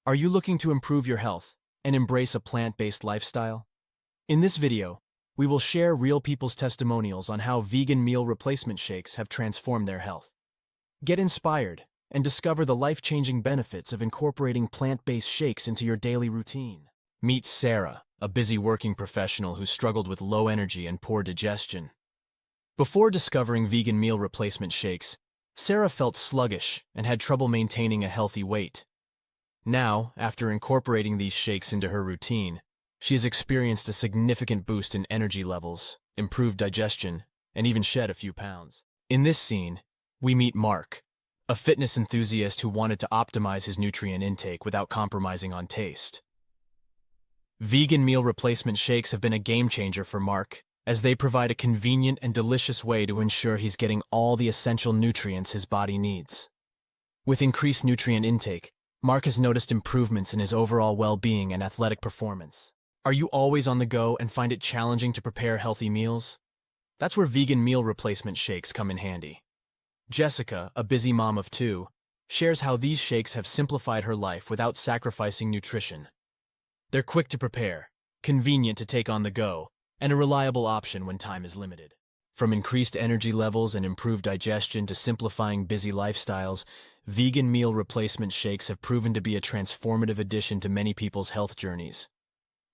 Are you looking to improve your health and embrace a plant-based lifestyle? In this video, we will share real people's testimonials on how vegan meal replacement shakes have transformed their health. Get inspired and discover the life-changing benefits of incorporating plant-based shakes into your daily routine. Meet Sarah, a busy working professional who struggled with low energy and poor digestion. Before discovering vegan meal replacement shakes, Sarah felt sluggish and had trouble maintaining a healthy weight. Now, after incorporating these shakes into her routine, she has experienced a significant boost in energy levels, improved digestion, and even shed a few pounds. In this scene, we meet Mark, a fitness enthusiast who wanted to optimize his nutrient intake without compromising on taste. Vegan meal replacement shakes have been a game-changer for Mark, as they provide a convenient and delicious way to ensure he's getting all the essential nutrients his body needs. With increased nutrient intake, Mark has noticed improvements in his overall well-being and athletic performance. Are you always on the go and find it challenging to prepare healthy meals? That's where vegan meal replacement shakes come in handy. Jessica, a busy mom of two, shares how these shakes have simplified her life without sacrificing nutrition. They're quick to prepare, convenient to take on the go, and a reliable option when time is limited. From increased energy levels and improved digestion to simplifying busy lifestyles, vegan meal replacement shakes have proven to be a transformative addition to many people's health journeys.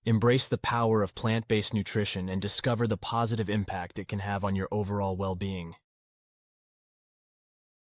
Embrace the power of plant-based nutrition and discover the positive impact it can have on your overall well-being.